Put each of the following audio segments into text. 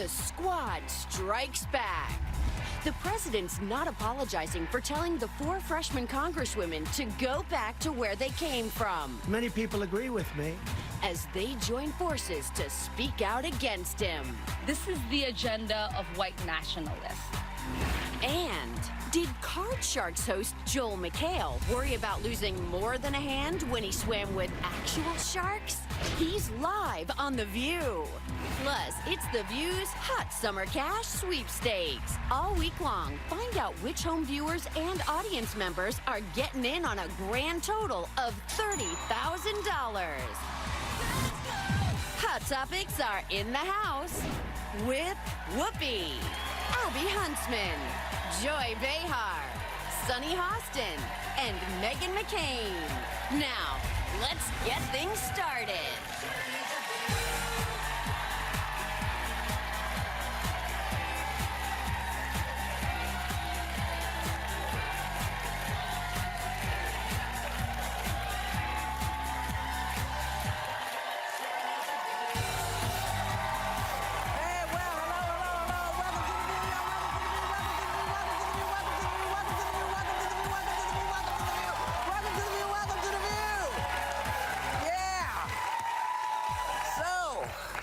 the squad strikes back. The president's not apologizing for telling the 4 freshman congresswomen to go back to where they came from. Many people agree with me. As they join forces to speak out against him. This is the agenda of white nationalists. And did Card Sharks host Joel McHale worry about losing more than a hand when he swam with actual sharks? He's live on The View. Plus, it's The View's Hot Summer Cash Sweepstakes. All week long, find out which home viewers and audience members are getting in on a grand total of $30,000. Hot Topics are in the house with Whoopi, Abby Huntsman, Joy Behar, Sunny Hostin, and Meghan McCain. Now, let's get things started.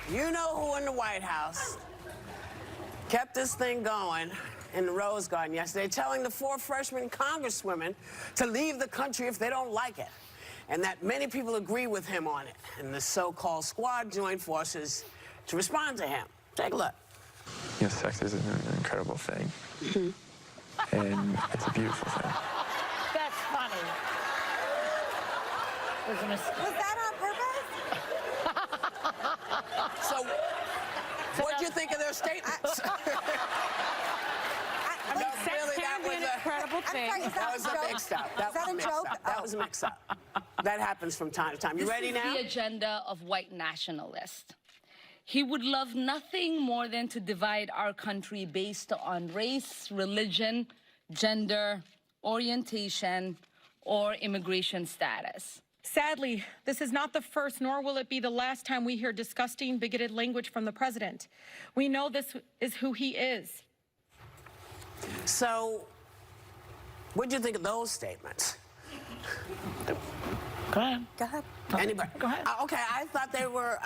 You know who in the White House kept this thing going in the Rose Garden yesterday, telling the 4 freshman congresswomen to leave the country if they don't like it, and that many people agree with him on it. And the so-called squad joined forces to respond to him. Take a look. You know, sex is an incredible thing, and it's a beautiful thing. That's funny. Was that on purpose? So, what'd you think of their statements? Incredible thing. That was a mix-up. That was a mix-up. That happens from time to time. You ready now? This is the agenda of white nationalists. He would love nothing more than to divide our country based on race, religion, gender, orientation, or immigration status. Sadly, this is not the first, nor will it be the last time we hear disgusting, bigoted language from the president. We know this is who he is. So, what'd you think of those statements? Go ahead. Go ahead. Anybody? Go ahead. Okay, I thought they were,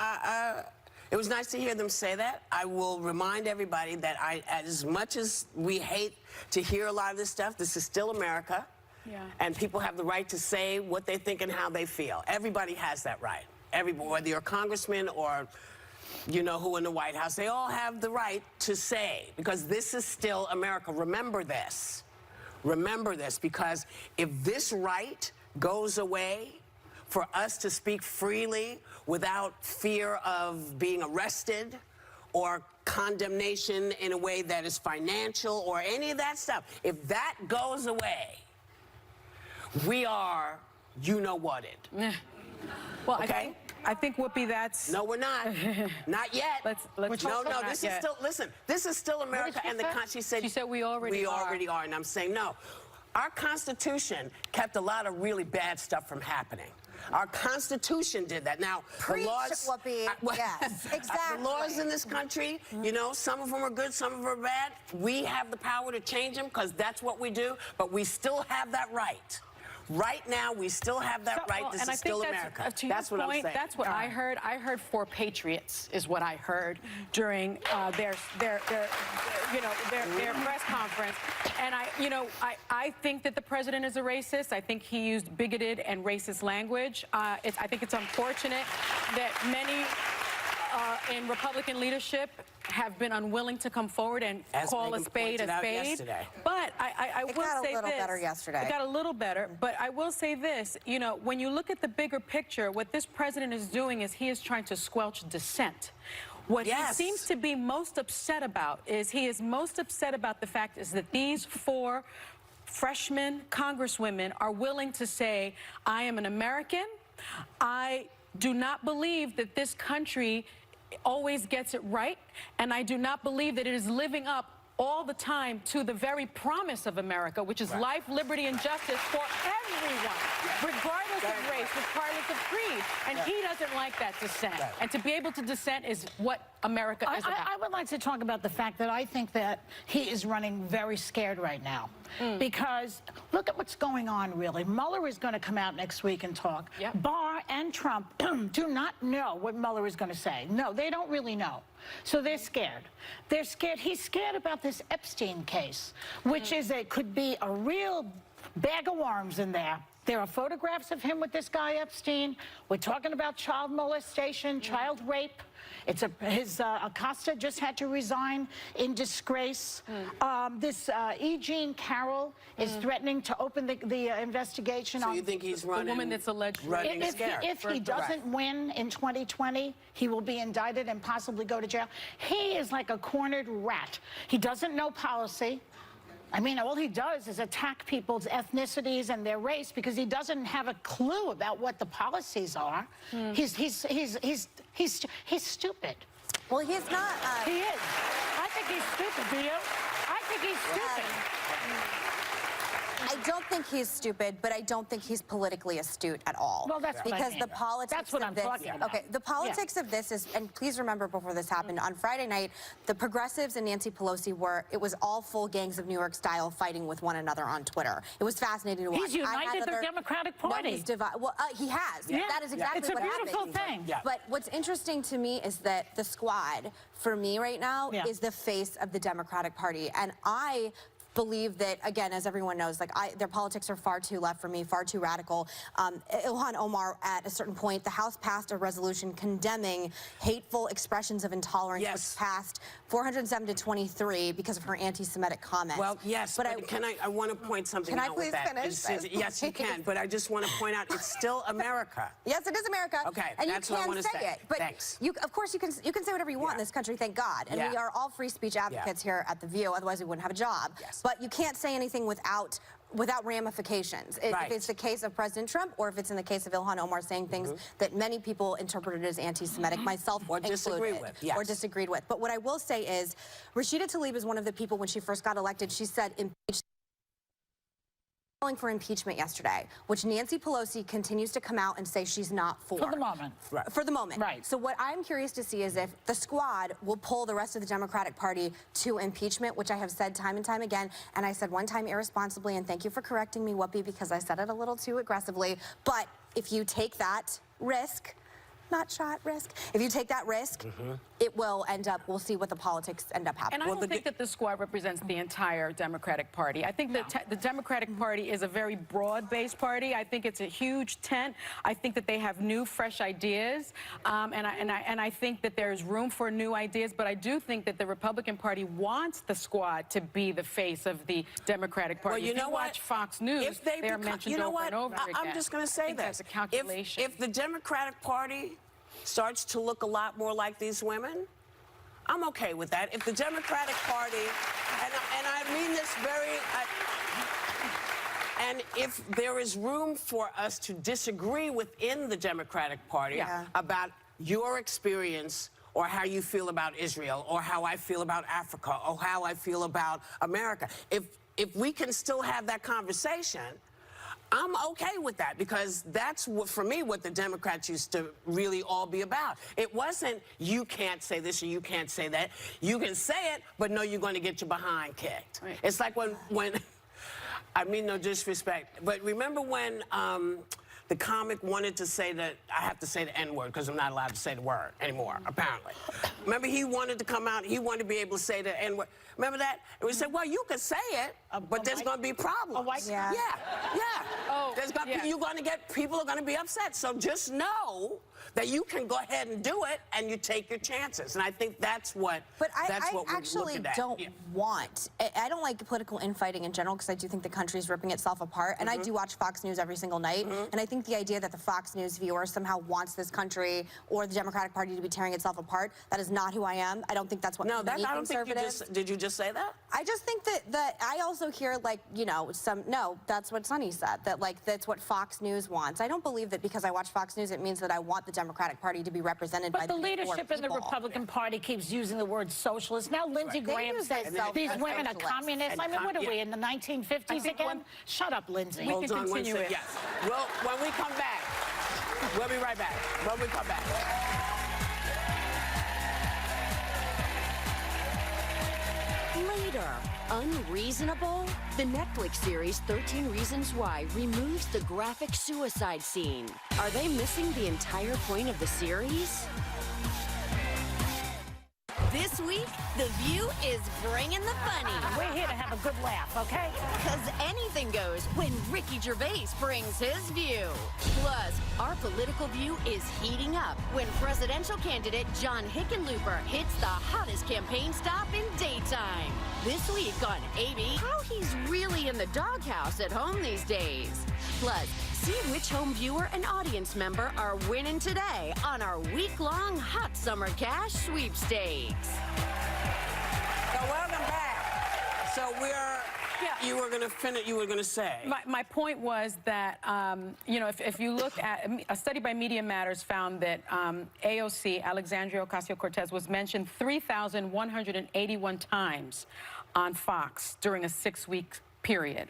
it was nice to hear them say that. I will remind everybody that as much as we hate to hear a lot of this stuff, this is still America. Yeah. And people have the right to say what they think and how they feel. Everybody has that right. Whether you're a congressman or you know who in the White House, they all have the right to say, because this is still America. Remember this. Remember this, because if this right goes away, for us to speak freely without fear of being arrested or condemnation in a way that is financial or any of that stuff, if that goes away, we are you-know-whatted. Well, okay? I think, Whoopi, that's... No, we're not. Not yet. Let's no, this is still, listen, this is still America, and she said we already are, and I'm saying no. Our Constitution kept a lot of really bad stuff from happening. Our Constitution did that. Now, Preach, the laws... Whoopi. Yes, exactly. The laws in this country, you know, some of them are good, some of them are bad. We have the power to change them, because that's what we do, but we still have that right. Right now, we still have that right. This is still America. That's what I'm saying. That's what I heard. I heard 4 patriots is what I heard during their press conference. And I think that the president is a racist. I think he used bigoted and racist language. I think it's unfortunate that many in Republican leadership have been unwilling to come forward and call a spade a spade. But I will say this. It got a little better yesterday. It got a little better, but I will say this. You know, when you look at the bigger picture, what this president is doing is he is trying to squelch dissent. What he seems to be most upset about is he is most upset about the fact is that these 4 freshman congresswomen are willing to say, I am an American. I do not believe that this country always gets it right, and I do not believe that it is living up all the time to the very promise of America, which is life, liberty, and justice for everyone, regardless of race, regardless of creed. And he doesn't like that dissent. And to be able to dissent is what America is about. I would like to talk about the fact that I think that he is running very scared right now. Because look at what's going on, really. Mueller is going to come out next week and talk. Barr and Trump do not know what Mueller is going to say. No, they don't really know. So they're scared. They're scared. He's scared about this Epstein case, which is could be a real bag of worms in there. There are photographs of him with this guy Epstein. We're talking about child molestation, child rape. His Acosta just had to resign in disgrace. This E. Jean Carroll is threatening to open the investigation. So you think he's running? The woman that's alleged running scared. If he doesn't win in 2020, he will be indicted and possibly go to jail. He is like a cornered rat. He doesn't know policy. I mean, all he does is attack people's ethnicities and their race because he doesn't have a clue about what the policies are. He's stupid. Well, he's not. He is. I think he's stupid. Do you? I think he's stupid. I don't think he's stupid, but I don't think he's politically astute at all. Well, that's what I because mean. the politics That's what of I'm this, talking about. Okay, the politics of this is, and please remember before this happened, on Friday night, the progressives and Nancy Pelosi it was all full gangs of New York style fighting with one another on Twitter. It was fascinating to watch. He's united the Democratic Party. No, he's well, he has. Yeah. That is exactly It's a what beautiful happened. thing. But what's interesting to me is that the squad, for me right now, is the face of the Democratic Party. And I believe that, again, as everyone knows, like their politics are far too left for me, far too radical. Ilhan Omar, at a certain point, the House passed a resolution condemning hateful expressions of intolerance, which passed 407 to 23 because of her anti-Semitic comments. Well, yes, but I want to point something out with that. Can I please finish? Yes, you can, but I just want to point out it's still America. Yes, it is America. Okay, and that's you what I can want to say. it. But Thanks. of course, you can say whatever you want in this country, thank God. And we are all free speech advocates here at The View, otherwise we wouldn't have a job. But you can't say anything without ramifications. If it's the case of President Trump, or if it's in the case of Ilhan Omar saying things that many people interpreted as anti-Semitic, myself included, or disagreed with. But what I will say is, Rashida Tlaib is one of the people, when she first got elected, she said, calling for impeachment yesterday, which Nancy Pelosi continues to come out and say she's not for. For the moment. For the moment. Right. So what I'm curious to see is if the squad will pull the rest of the Democratic Party to impeachment, which I have said time and time again, and I said one time irresponsibly, and thank you for correcting me, Whoopi, because I said it a little too aggressively, but if you take that risk, not shot risk. If you take that risk, it will end up, we'll see what the politics end up happening. And I don't think that the squad represents the entire Democratic Party. I think that the Democratic Party is a very broad-based party. I think it's a huge tent. I think that they have new, fresh ideas. And I think that there's room for new ideas. But I do think that the Republican Party wants the squad to be the face of the Democratic Party. Well, you if know you watch Fox News, they're mentioned over and over again. I'm just going to say that's a calculation. If the Democratic Party starts to look a lot more like these women, I'm okay with that. If the Democratic Party, and I mean this and if there is room for us to disagree within the Democratic Party about your experience or how you feel about Israel or how I feel about Africa or how I feel about America, if we can still have that conversation, I'm okay with that, because that's for me what the Democrats used to really all be about. It wasn't you can't say this or you can't say that. You can say it, but no, you're going to get your behind kicked. Right. It's like when I mean no disrespect, but remember when the comic wanted to say that, I have to say the N-word because I'm not allowed to say the word anymore, apparently. Remember, he wanted to come out, he wanted to be able to say the N-word. Remember that? And we said, well, you can say it, but there's going to be problems. Oh, there's gonna be, people are going to be upset. So just know that you can go ahead and do it, and you take your chances. And I think that's what that's what we're actually looking at. don't want. I don't like political infighting in general, because I do think the country's ripping itself apart. And I do watch Fox News every single night. And I think the idea that the Fox News viewer somehow wants this country or the Democratic Party to be tearing itself apart, that is not who I am. I don't think that's what many I don't think you conservatives. did you just say that? I just think that I also hear, like, you know, that's what Sonny said, that, like, that's what Fox News wants. I don't believe that because I watch Fox News it means that I want the Democratic Democratic Party to be represented by But the leadership in the Republican Party keeps using the word socialist. Now Lindsey Graham says these women are communists. I mean, what are we, in the 1950s again? Shut up, Lindsey. We can continue it. Yes. Well, when we come back, we'll be right back. When we come back. Later, unreasonable? The Netflix series 13 Reasons Why removes the graphic suicide scene. Are they missing the entire point of the series? This week, The View is bringing the funny. We're here to have a good laugh, okay? Because anything goes when Ricky Gervais brings his view. Plus, our political view is heating up when presidential candidate John Hickenlooper hits the hottest campaign stop in daytime. This week on AB, how he's really in the doghouse at home these days. Plus, see which home viewer and audience member are winning today on our week-long Hot Summer Cash sweepstakes. So welcome back. So you were going to finish, you were going to say. My point was that, you know, if you look at a study by Media Matters found that AOC, Alexandria Ocasio-Cortez, was mentioned 3,181 times on Fox during a 6-week period.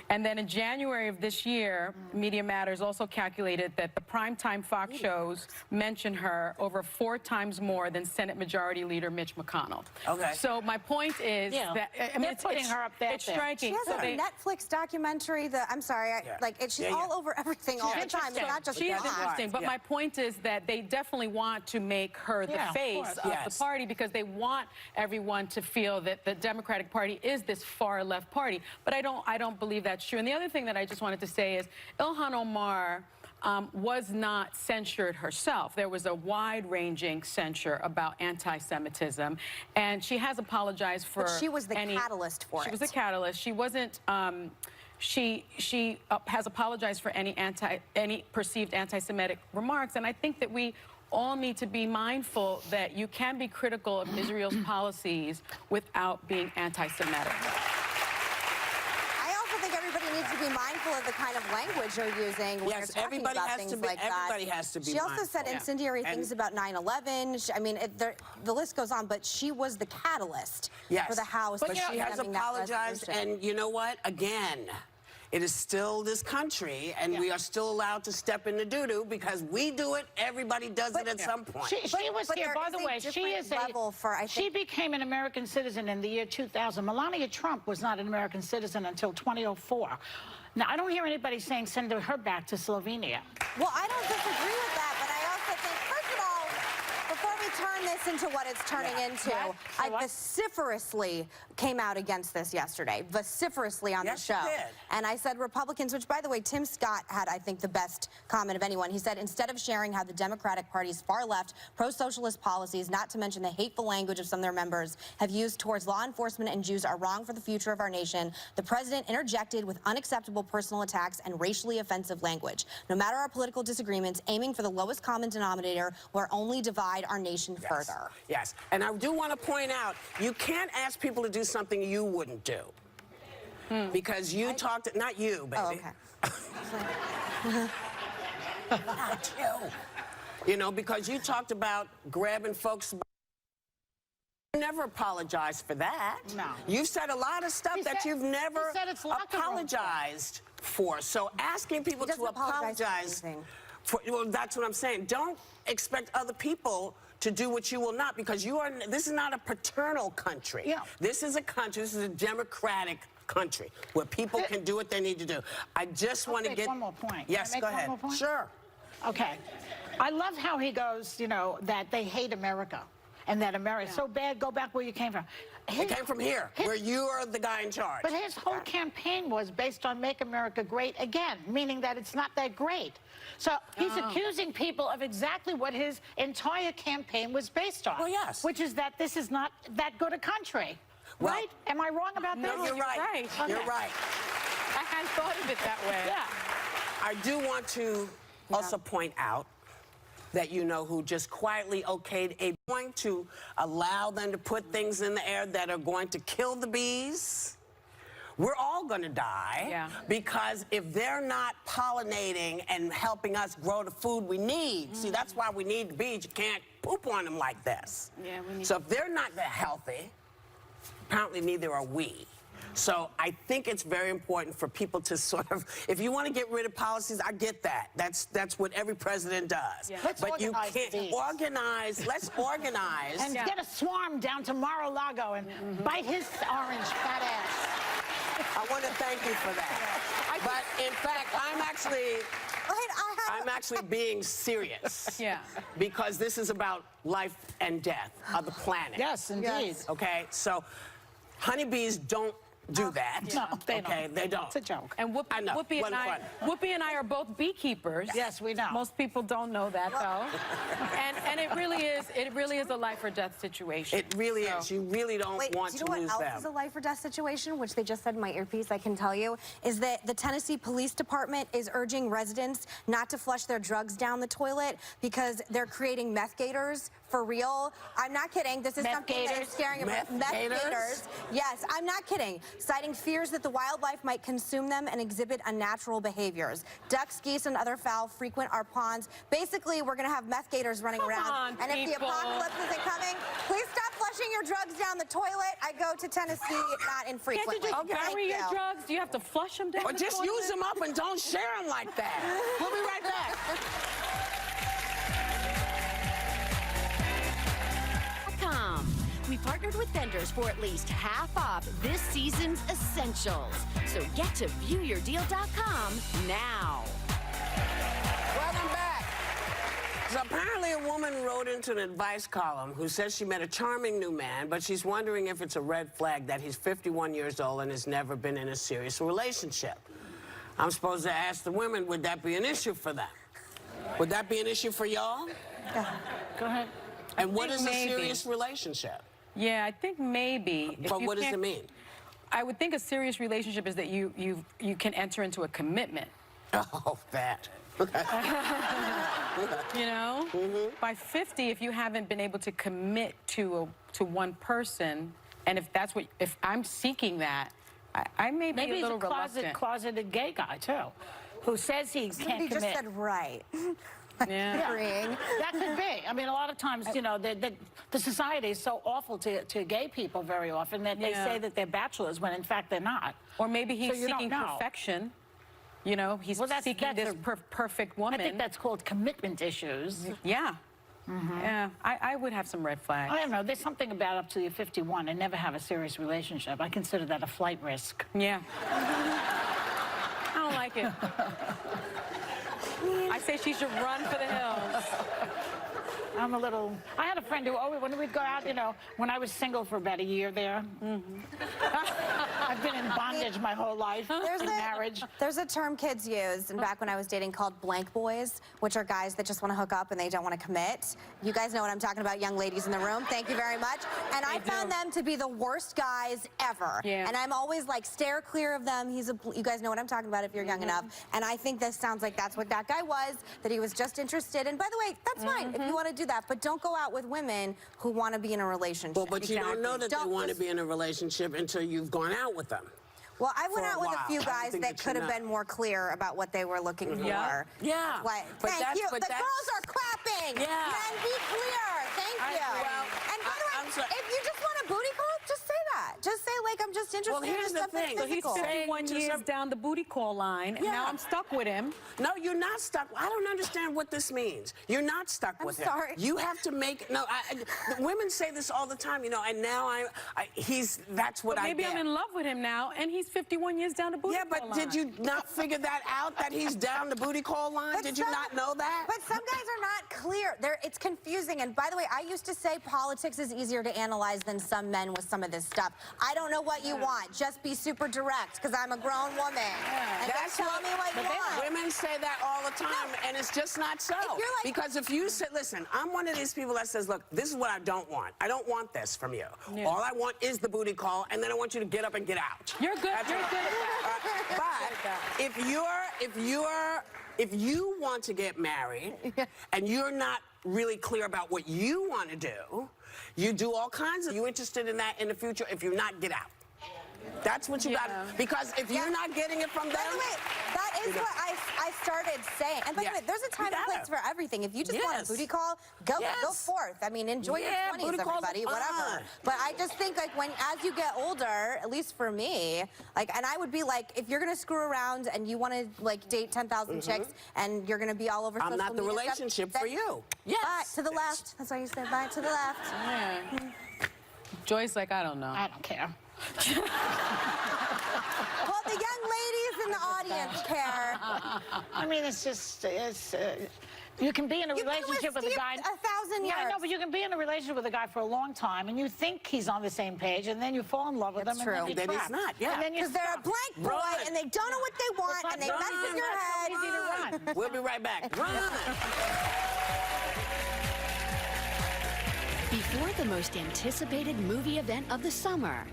And then in January of this year, Media Matters also calculated that the primetime Fox shows mentioned her over 4 times more than Senate Majority Leader Mitch McConnell. Okay. So my point is that, I mean, they're putting her up there. It's striking. She has a Netflix documentary that, I'm sorry, she's all over everything all the time. It's not just She is Fox. interesting, but my point is that they definitely want to make her the face of the party because they want everyone to feel that the Democratic Party is this far left party. But I don't believe that's true. And the other thing that I just wanted to say is Ilhan Omar was not censured herself. There was a wide-ranging censure about anti-Semitism, and she has apologized for. But she was the catalyst for it. She was the catalyst. She wasn't. She has apologized for any perceived anti-Semitic remarks, and I think that we all need to be mindful that you can be critical of Israel's policies without being anti-Semitic. Needs to be mindful of the kind of language you're using when you're talking about things like that. Everybody has to be She also mindful. said incendiary things about 9/11. I mean, the list goes on, but she was the catalyst for the House. But she has apologized, and you know what? Again, it is still this country, and we are still allowed to step in the doo-doo because we do it. Everybody does it at some point. She was here, by the way. She became an American citizen in the year 2000. Melania Trump was not an American citizen until 2004. Now, I don't hear anybody saying send her back to Slovenia. Well, I don't disagree with that, but I also think, first of all, before we turn this into what it's turning into, I vociferously came out against this yesterday, vociferously on the show. And I said Republicans, which, by the way, Tim Scott had, I think, the best comment of anyone. He said, instead of sharing how the Democratic Party's far-left, pro-socialist policies, not to mention the hateful language of some of their members, have used towards law enforcement and Jews are wrong for the future of our nation, the president interjected with unacceptable personal attacks and racially offensive language. No matter our political disagreements, aiming for the lowest common denominator will only divide our nation further. Yes, and I do want to point out, you can't ask people to do something you wouldn't do. Because you talked, not you, baby. Oh, okay. Not you. You know, because you talked about grabbing folks. You never apologized for that. No. You've said a lot of stuff that you've never apologized for. So asking people to apologize for, well, that's what I'm saying. Don't expect other people to do what you will not, because this is not a paternal country. This is a country, this is a democratic country where people can do what they need to do. I just want to get one more point. Yes, go ahead. Sure. Okay. I love how he goes, you know, that they hate America and that America's so bad, go back where you came from. It came from here, where you are the guy in charge. But his whole campaign was based on Make America Great Again, meaning that it's not that great. So he's accusing people of exactly what his entire campaign was based on. Well, yes. Which is that this is not that good a country. Well, right? Am I wrong about that? No, you're right. Okay. You're right. I hadn't thought of it that way. Yeah. I do want to also point out that you know who just quietly okayed going to allow them to put things in the air that are going to kill the bees. we're all going to die because if they're not pollinating and helping us grow the food we need, see, that's why we need the bees. You can't poop on them like this. Yeah, we need so if they're not that healthy, apparently neither are we. So I think it's very important for people to sort of, if you want to get rid of policies, I get that. That's what every president does. Yeah. Let's but you organize can't these. organize. Let's organize. And get a swarm down to Mar-a-Lago and bite his orange fat ass. I want to thank you for that. But in fact, I'm actually being serious. Yeah. Because this is about life and death of the planet. Yes, indeed. Yes. Okay, so honeybees don't do that. No, they okay, don't. they don't. It's a joke. And I know. Whoopi and I are both beekeepers. Yes, we know. Most people don't know that though. and it really is a life or death situation. It really is. You really don't want to lose them. Do you know what else is a life or death situation, which they just said in my earpiece, I can tell you, is that the Tennessee Police Department is urging residents not to flush their drugs down the toilet because they're creating meth gators for real. I'm not kidding. This is something that is scaring Meth meth gators? gators. Yes, I'm not kidding. Citing fears that the wildlife might consume them and exhibit unnatural behaviors. Ducks, geese, and other fowl frequent our ponds. Basically, we're going to have meth gators running around. on, and if the people. apocalypse isn't coming, please stop flushing your drugs down the toilet. I go to Tennessee not infrequently. Can't you just bury your drugs? Do you have to flush them down Or the just toilet? use them up and don't share them like that. We'll be right back. We partnered with vendors for at least half off this season's essentials. So get to viewyourdeal.com now. Welcome back. So apparently a woman wrote into an advice column who says she met a charming new man, but she's wondering if it's a red flag that he's 51 years old and has never been in a serious relationship. I'm supposed to ask the women, would that be an issue for them? Would that be an issue for y'all? Go ahead. And what is a maybe. serious relationship? Yeah, I think maybe. But what does it mean? I would think a serious relationship is that you can enter into a commitment. Oh, that. You know? By 50, if you haven't been able to commit to one person, and if I'm seeking that, I may be a little reluctant. Maybe he's a closeted gay guy, too, who says he can't commit. He just said right. Yeah. That could be. I mean, a lot of times, you know, the society is so awful to gay people very often that they say that they're bachelors when, in fact, they're not. Or maybe he's So seeking perfection. You know, he's seeking this perfect woman. I think that's called commitment issues. Yeah. Yeah, I would have some red flags. I don't know. There's something about up till you're 51 and never have a serious relationship. I consider that a flight risk. Yeah. I don't like it. I say she should run for the hills. I had a friend who always, when we'd go out, you know, when I was single for about a year there. I've been in bondage my whole life in marriage. There's a term kids use, and back when I was dating, called blank boys, which are guys that just want to hook up and they don't want to commit. You guys know what I'm talking about, young ladies in the room. Thank you very much. And I found them to be the worst guys ever. Yeah. And I'm always like, steer clear of them. You guys know what I'm talking about if you're young enough. And I think this sounds like that's what that guy was, that he was just interested. And by the way, that's fine if you want to do that, but don't go out with women who want to be in a relationship. Well, but you don't know that they want to be in a relationship until you've gone out with them. Well, I went For a out with a while. few I don't guys think that that could you have know. been more clear about what they were looking for. Yeah. Like, But thank you. but The girls are clapping. Yeah. Men, be clear. Thank you. Well, and by I'm the sorry. way, if you just want a booty call, just say that. Just say, like, I'm just interested Well, here's in the something thing. So He's physical. 51 years down the booty call line, and now I'm stuck with him. No, you're not stuck. I don't understand what this means. You're not stuck with him. sorry. You have to make, women say this all the time, you know, and now that's what But I maybe get. I'm in love with him now, and he's 51 years down the booty Yeah, call but line. did you not figure that out, that he's down the booty call line? But Did you not know that? But some guys are not clear. It's confusing. And by the way, I used to say politics is easier to analyze than some men with some of this stuff. I don't know what you want. Just be super direct, because I'm a grown woman. And just tell me what you want. Women say that all the time, and it's just not so. If you're like- Because if you say, listen, I'm one of these people that says, look, this is what I don't want. I don't want this from you. Yeah. All I want is the booty call, and then I want you to get up and get out. You're good. That's You're all. good at that. But if you want to get married and you're not really clear about what you want to do, you do all kinds of, you interested in that in the future? If you're not, get out. That's what you got. Because if you're not getting it from them... By the way, that is what I started saying. And by the way, there's a time and place for everything. If you just want a booty call, go forth. I mean, enjoy your 20s, everybody, whatever. But I just think, like, as you get older, at least for me, like, and I would be like, if you're going to screw around and you want to, like, date 10,000 chicks and you're going to be all over social media... I'm not the relationship for you. Yes. Bye to the left. That's why you said bye to the left. Yeah. Joy's like, I don't know. I don't care. Well, the young ladies in the audience care. I mean, it's just, you can be in a relationship with a guy... 1,000 years. Yeah, I know, but you can be in a relationship with a guy for a long time, and you think he's on the same page, and then you fall in love with him, true. and then Then he's not, yeah. Because they're a blank boy, and they don't know what they want, and they mess with your head. We'll be right back. Run! Before the most anticipated movie event of the summer,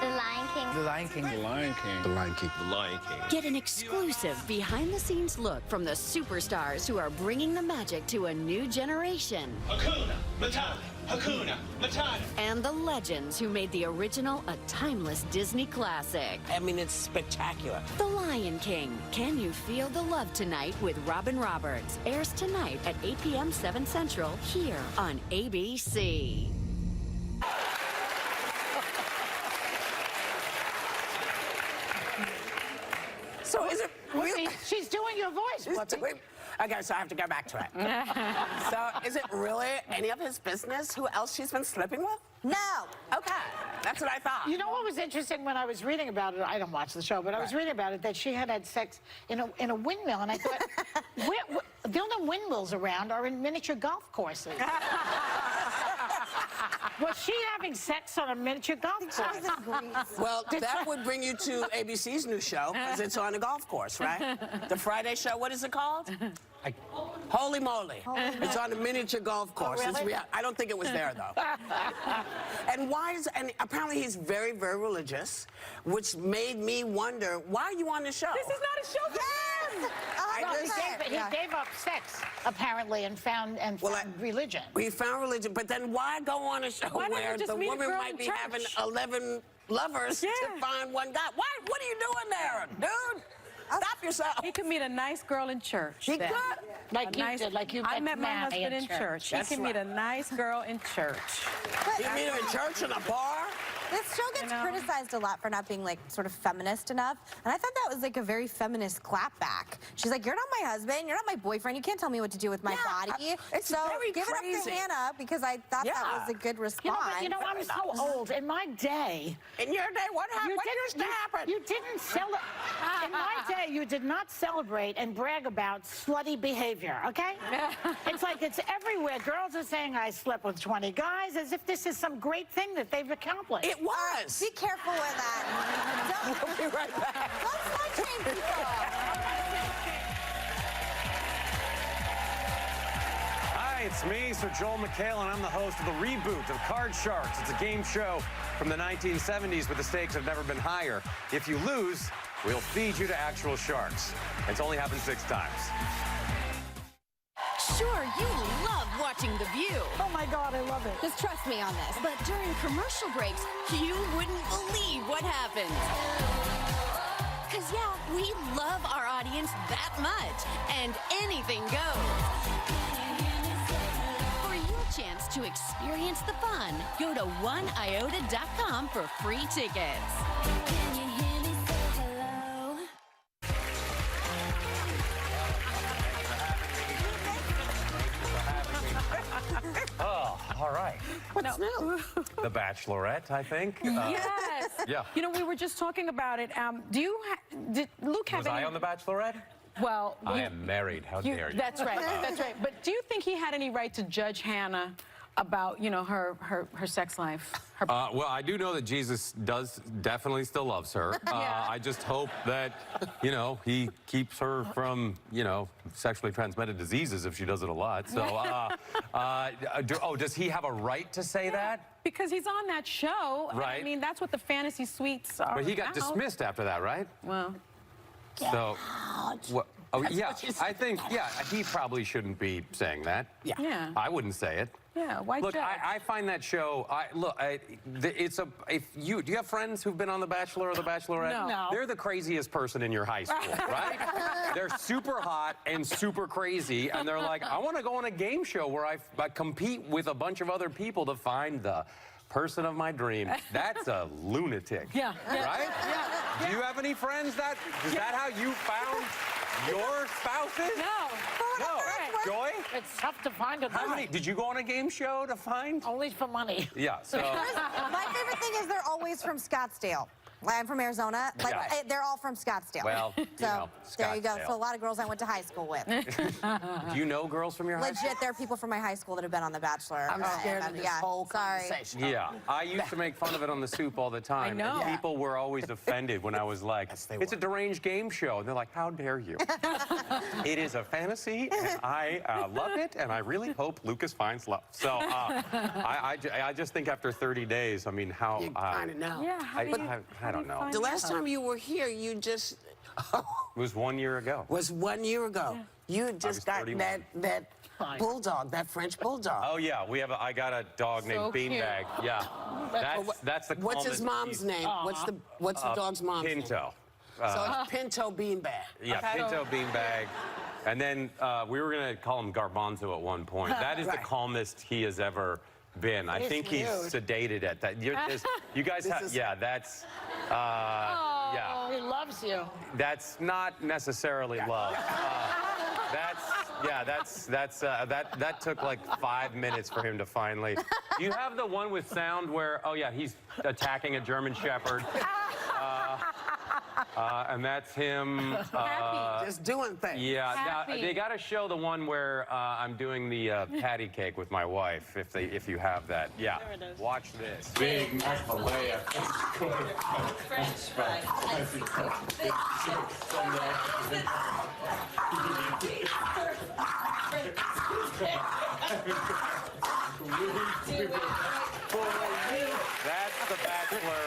The Lion King. The Lion King. The Lion King. The Lion King. The Lion King. get an exclusive behind-the-scenes look from the superstars who are bringing the magic to a new generation. Hakuna Matata. Hakuna Matata. And the legends who made the original a timeless Disney classic. I mean, it's spectacular. The Lion King. Can you feel the love tonight with Robin Roberts? Airs tonight at 8 p.m. 7 Central here on ABC. So is it really? She's doing your voice, Okay, so I have to go back to it. So is it really any of his business who else she's been sleeping with? No. Okay, that's what I thought. You know what was interesting when I was reading about it? I don't watch the show, but I was reading about it that she had sex in a windmill, and I thought, the only windmills around are in miniature golf courses. Was she having sex on a miniature golf course? Well, that would bring you to ABC's new show, because it's on a golf course, right? The Friday show, what is it called? Holy moly. It's on a miniature golf course. Oh, really? I don't think it was there, though. And apparently he's very, very religious, which made me wonder, why are you on the show? This is not a show for He gave up sex, apparently, and found religion. He found religion, but then why go on a show where the woman might be having 11 lovers to find one guy? What are you doing there, dude? Stop yourself. He could meet a nice girl in church. He could. Like you did, like you I met my husband in church. He could meet a nice girl in church. You meet him in church in a bar? This show gets criticized a lot for not being, like, sort of feminist enough. And I thought that was, like, a very feminist clapback. She's like, you're not my husband. You're not my boyfriend. You can't tell me what to do with my body. It's so very give crazy. it up to Hannah, because I thought that was a good response. I'm so old. In my day... In your day, what happened? What used to happen? You didn't celebrate... In my day, you did not celebrate and brag about slutty behavior, okay? It's like it's everywhere. Girls are saying, I slept with 20 guys, as if this is some great thing that they've accomplished. It was. Be careful with that. We'll be right back. Don't slut-shame people. Hi, it's me, Sir Joel McHale, and I'm the host of the reboot of Card Sharks. It's a game show from the 1970s, but the stakes have never been higher. If you lose, we'll feed you to actual sharks. It's only happened 6 times. Sure, you love watching The View. Oh, my God, I love it. Just trust me on this. But during commercial breaks, you wouldn't believe what happens. Because, yeah, we love our audience that much, and anything goes. For your chance to experience the fun, go to oneiota.com for free tickets. Oh, all right. What's new? The Bachelorette, I think. Yes. Yeah. You know, we were just talking about it. Did Luke have Was any... I on The Bachelorette? Well... I am married. How dare you? That's right. That's right. But do you think he had any right to judge Hannah about, you know, her sex life? Well, I do know that Jesus does definitely still loves her. I just hope that, you know, he keeps her from, you know, sexually transmitted diseases if she does it a lot. So, does he have a right to say that? Because he's on that show. Right. I mean, that's what the fantasy suites are But he got about. dismissed after that, right? Well... So, what? Oh, yeah. I think, he probably shouldn't be saying that. Yeah. I wouldn't say it. Yeah, why Look, judge? I find that show. Do you have friends who've been on The Bachelor or The Bachelorette? No. They're the craziest person in your high school, right? They're super hot and super crazy, and they're like, I want to go on a game show where I compete with a bunch of other people to find the person of my dreams. That's a lunatic. Yeah. Right? Yeah. Do you have any friends that? Is that how you found your spouses? No. No. Joy? It's tough to find a How many? Did you go on a game show to find? Only for money. Yeah. So. My favorite thing is they're always from Scottsdale. I'm from Arizona. Like, they're all from Scottsdale. Well, so there you go. Scottsdale. So a lot of girls I went to high school with. Do you know girls from your high school? Legit, there are people from my high school that have been on The Bachelor. I'm scared of this whole conversation. Yeah, I used to make fun of it on The Soup all the time. I know. And people were always offended when I was like, it's a deranged game show. And they're like, how dare you? It is a fantasy, and I love it, and I really hope Lucas finds love. So I just think after 30 days, I mean, how... You kind of know. Yeah, I don't know. The last time you were here, you just... It was 1 year ago. Was 1 year ago. You had just got 31. that bulldog, that French bulldog. Oh yeah, I got a dog named Beanbag. Yeah, that's the. What's his mom's name? What's the dog's mom's name? Pinto. So it's Pinto Beanbag. Yeah, Okay. Pinto Beanbag. And then we were gonna call him Garbanzo at one point. That is the calmest he has ever been. I think he's sedated at that. You guys have, that's. Yeah. He loves you. That's not necessarily love. That took like 5 minutes for him to finally. Do you have the one with sound where? Oh yeah, he's attacking a German Shepherd. And that's him. Just doing things. Yeah, now, they got to show the one where I'm doing the patty cake with my wife, if you have that. Yeah, watch this. Big mashed filet, French fries, That's The Bachelor.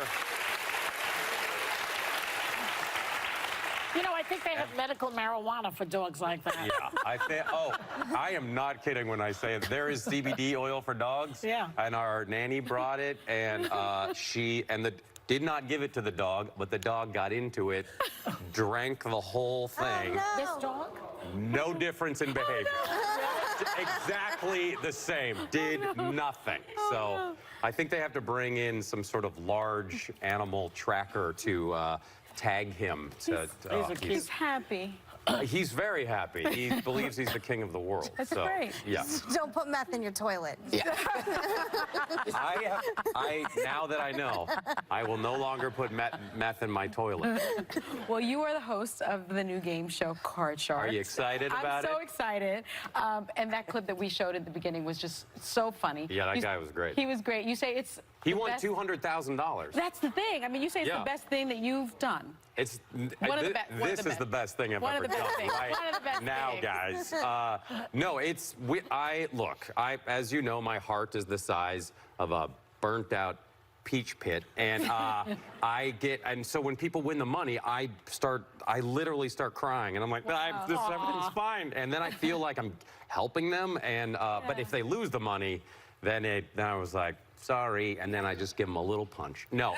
You know, I think they have medical marijuana for dogs like that. Yeah, I am not kidding when I say it. There is CBD oil for dogs. Yeah. And our nanny brought it, and did not give it to the dog, but the dog got into it, drank the whole thing. Oh, no. This dog? No difference in behavior. Exactly the same. Did nothing. So I think they have to bring in some sort of large animal tracker to tag him. He's happy. He's very happy. He believes he's the king of the world. That's so, great. Yeah. Don't put meth in your toilet. Now that I know, I will no longer put meth in my toilet. Well, you are the host of the new game show, Card Sharks. Are you excited about it? I'm so excited. And that clip that we showed at the beginning was just so funny. Yeah, that guy was great. He was great. You say it's He won $200,000. That's the thing. I mean, you say it's the best thing that you've done. It's One of the this is the best thing I've ever done. Right One of the best now, things. guys. No, as you know, my heart is the size of a burnt-out peach pit, and so when people win the money, I literally start crying, and I'm like, everything's fine, and then I feel like I'm helping them, and but if they lose the money, then I was like, sorry, and then I just give him a little punch. No,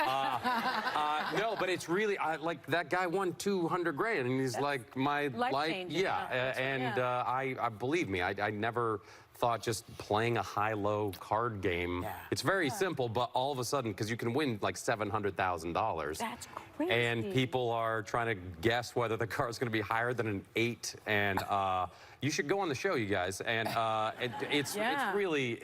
no, but it's really like that guy won $200,000, and he's like my life. Yeah, and I believe me, I never thought just playing a high-low card game. Yeah. It's very simple, but all of a sudden, because you can win like $700,000. That's crazy. And people are trying to guess whether the card's going to be higher than an 8, and. You should go on the show, you guys, and it's really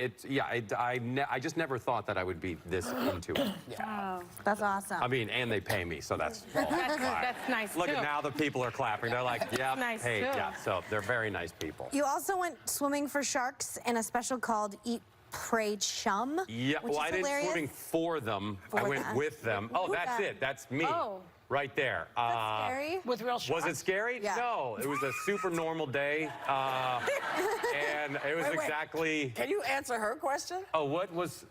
I just never thought that I would be this into it. Yeah. Oh, that's awesome. I mean, and they pay me, so that's that's nice. Look at now the people are clapping. They're like, yeah, nice hey, too. yeah. So they're very nice people. You also went swimming for sharks in a special called Eat, Pray, Chum. Yeah, well, I didn't swimming for them. I went with them. Oh, that's it. That's me. Oh. Right there. That's scary? With real sharks? Was it scary? Yeah. No, it was a super normal day. And it was exactly... Can you answer her question? Oh, what was...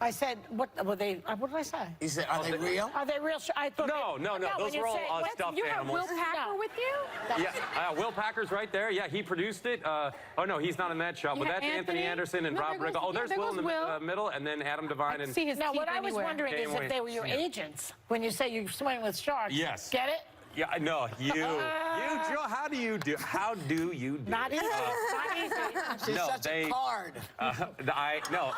I said, what did I say? He said, are they real? Are they real? I thought No. Those were all stuffed You have animals. Will Packer with you? Yeah, Will Packer's right there. Yeah, he produced it. Oh, no, he's not in that shot. But that's Anthony Anderson and Rob Riggle. Oh, there's Will in the middle, and then Adam Devine. I see his Now, teeth what I was anywhere. wondering is if they were your agents when you say you're swimming with sharks. Yes. Get it? Yeah, no, you, Joe, how do you do? Not easy. Not easy. She's such a card. No.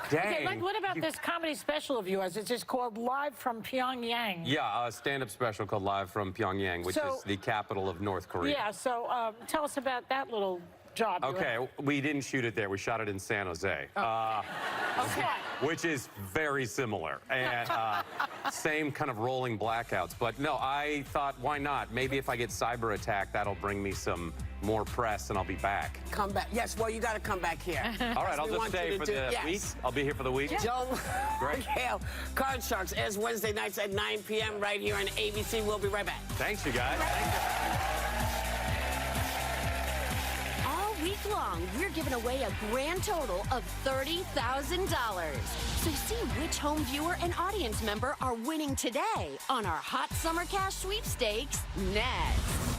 Dang. Okay, what about this comedy special of yours? It's just called Live from Pyongyang. Yeah, a stand-up special called Live from Pyongyang, which is the capital of North Korea. Yeah, so tell us about that little job. Okay, we didn't shoot it there. We shot it in San Jose. Okay. Which is very similar. And same kind of rolling blackouts. But no, I thought, why not? Maybe if I get cyber attacked, that'll bring me some more press and I'll be back. Come back. Yes, well, you got to come back here. All right, I'll just stay for the week. I'll be here for the week. Joe McHale, Card Sharks, airs Wednesday nights at 9 p.m. right here on ABC. We'll be right back. Thanks, you guys. All week long, we're giving away a grand total of $30,000. So see which home viewer and audience member are winning today on our Hot Summer Cash Sweepstakes next.